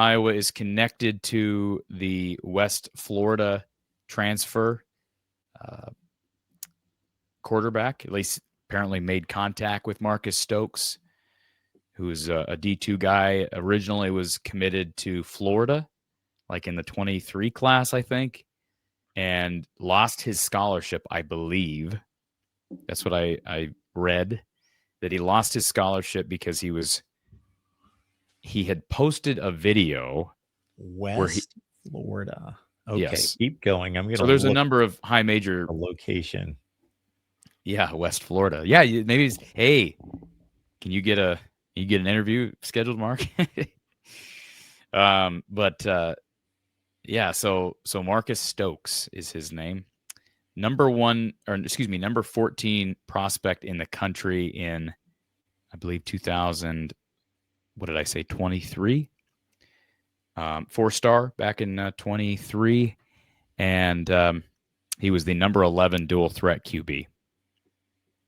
Iowa is connected to the West Florida transfer quarterback. At least apparently made contact with Marcus Stokes, who's a D2 guy. Originally was committed to Florida, like in the 23 class, I think, and lost his scholarship, I believe. That's what I read, that he lost his scholarship because he had posted a video West Florida. Okay, yes. Keep going. I'm going to So there's a number of high major location. Yeah, West Florida. Yeah, maybe. Hey, can you get an interview scheduled, Mark? Yeah. So Marcus Stokes is his name. Number 14 prospect in the country in, I believe, 2000. What did I say? 23. 4-star back in 23, and he was the number 11 dual threat QB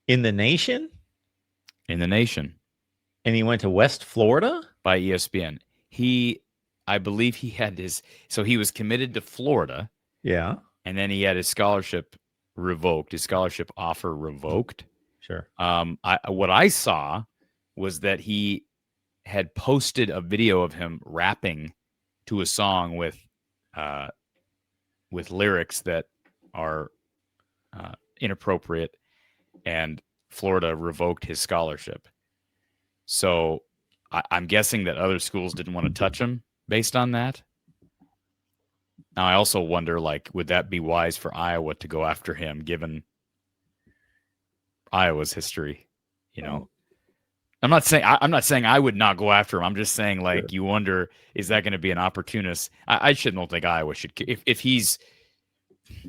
in the nation. And he went to West Florida by ESPN. I believe he had so he was committed to Florida. Yeah. And then he had his scholarship revoked, his scholarship offer revoked. Sure. What I saw was that he had posted a video of him rapping to a song with lyrics that are inappropriate, and Florida revoked his scholarship. So I'm guessing that other schools didn't want to touch him based on that. Now, I also wonder, would that be wise for Iowa to go after him, given Iowa's history? I'm not saying I would not go after him. I'm just saying, sure. You wonder, is that going to be an opportunist? I don't think Iowa should. If he's,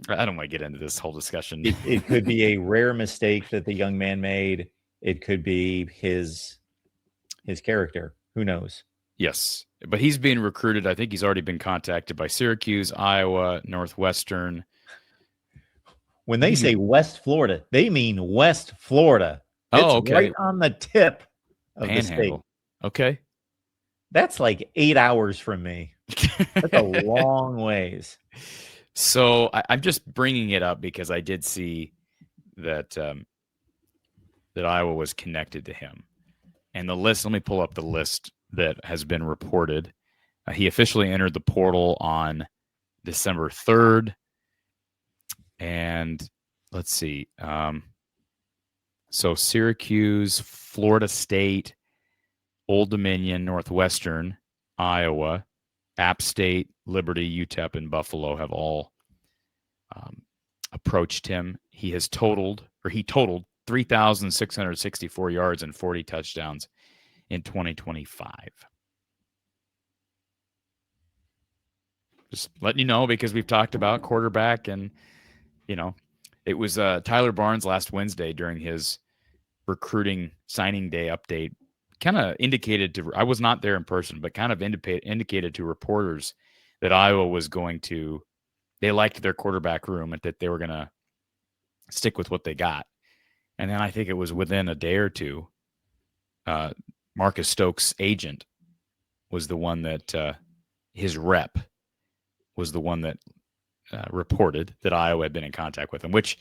I don't want to get into this whole discussion. It could be a rare mistake that the young man made. It could be his character. Who knows? Yes, but he's being recruited. I think he's already been contacted by Syracuse, Iowa, Northwestern. When they say West Florida, they mean West Florida. It's okay. Right on the tip of the state. Okay. That's like 8 hours from me. That's a long ways. So I'm just bringing it up because I did see that that Iowa was connected to him. And the list, let me pull up the list that has been reported. He officially entered the portal on December 3rd. And let's see. So Syracuse, Florida State, Old Dominion, Northwestern, Iowa, App State, Liberty, UTEP, and Buffalo have all approached him. He totaled 3,664 yards and 40 touchdowns in 2025. Just letting you know, because we've talked about quarterback, and it was Tyler Barnes last Wednesday during his recruiting signing day update, kind of indicated to, I was not there in person, but kind of indicated to reporters that Iowa was going to, they liked their quarterback room and that they were going to stick with what they got. And then I think it was within a day or two, Marcus Stokes' agent was the one that, his rep was the one that reported that Iowa had been in contact with him, which,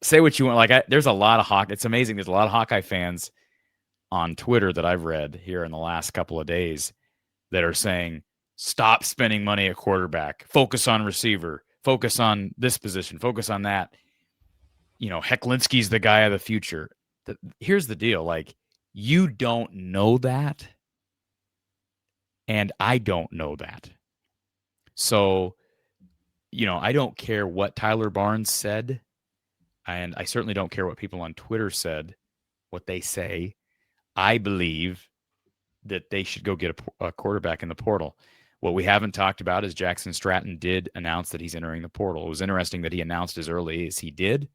say what you want. There's a lot of Hawkeye. It's amazing. There's a lot of Hawkeye fans on Twitter that I've read here in the last couple of days that are saying, stop spending money at quarterback, focus on receiver, focus on this position, focus on that. Hecklinski's the guy of the future. Here's the deal. You don't know that. And I don't know that. So, I don't care what Tyler Barnes said. And I certainly don't care what people on Twitter said, what they say. I believe that they should go get a quarterback in the portal. What we haven't talked about is Jackson Stratton did announce that he's entering the portal. It was interesting that he announced as early as he did.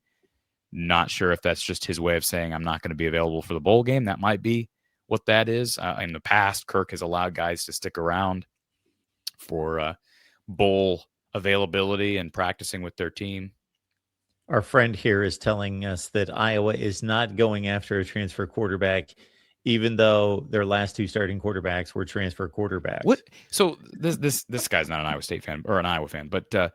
Not sure if that's just his way of saying, I'm not going to be available for the bowl game. That might be what that is. In the past, Kirk has allowed guys to stick around for bowl availability and practicing with their team. Our friend here is telling us that Iowa is not going after a transfer quarterback even though their last two starting quarterbacks were transfer quarterbacks. What? So this guy's not an Iowa State fan or an Iowa fan, but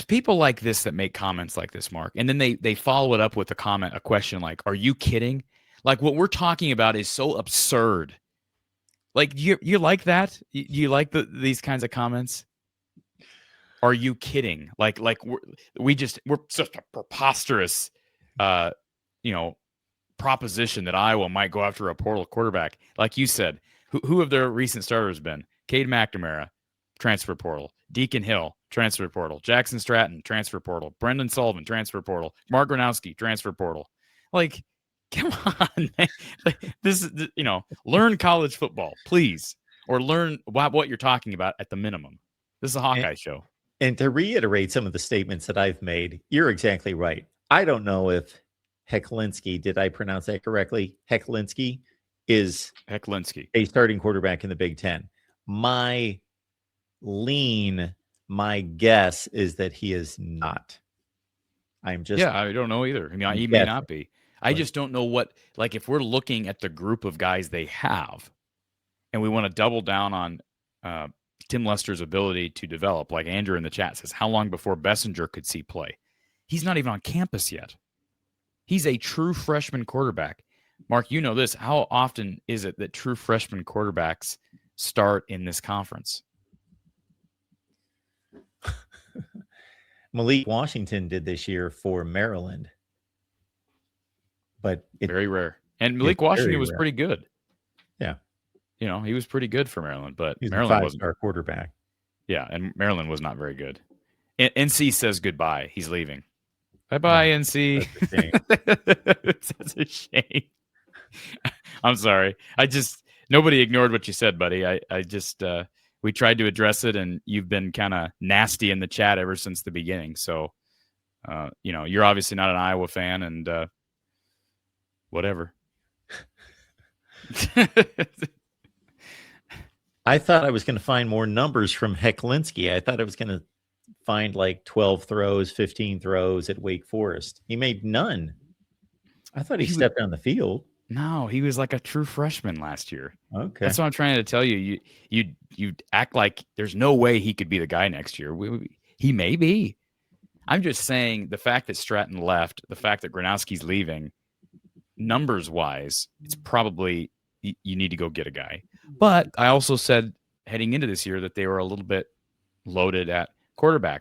people like this that make comments like this, Mark, and then they follow it up with a question like, "Are you kidding?" Like what we're talking about is so absurd. Like you like that? You like these kinds of comments? Are you kidding? Like we're such a preposterous, you know, proposition that Iowa might go after a portal quarterback. Like you said, who have their recent starters been? Cade McNamara, transfer portal. Deacon Hill, transfer portal. Jackson Stratton, transfer portal. Brendan Sullivan, transfer portal. Mark Gronowski, transfer portal. Like, come on, man. This is, learn college football, please, or learn what you're talking about at the minimum. This is a Hawkeye show. And to reiterate some of the statements that I've made, you're exactly right. I don't know if Hecklinski, did I pronounce that correctly? Hecklinski is a starting quarterback in the Big Ten. My guess is that he is not. I don't know either. I mean, he may not be. I just don't know what, like, if we're looking at the group of guys they have and we want to double down on Tim Lester's ability to develop, like Andrew in the chat says, how long before Bessinger could see play? He's not even on campus yet. He's a true freshman quarterback. Mark, you know this. How often is it that true freshman quarterbacks start in this conference? Malik Washington did this year for Maryland. But very rare. And Malik Washington was pretty good. Yeah. He was pretty good for Maryland, but he's Maryland wasn't our quarterback. Yeah, and Maryland was not very good. NC says goodbye. He's leaving. Bye-bye, NC. That's a shame. I'm sorry. Nobody ignored what you said, buddy. We tried to address it, and you've been kind of nasty in the chat ever since the beginning. So, you're obviously not an Iowa fan, and whatever. I thought I was going to find more numbers from Hecklinski. I thought I was going to find like 12 throws, 15 throws at Wake Forest. He made none. I thought he stepped on the field. No, he was like a true freshman last year. Okay. That's what I'm trying to tell you. You act like there's no way he could be the guy next year. He may be. I'm just saying the fact that Stratton left, the fact that Gronowski's leaving, numbers-wise, it's probably you need to go get a guy. But I also said heading into this year that they were a little bit loaded at quarterback.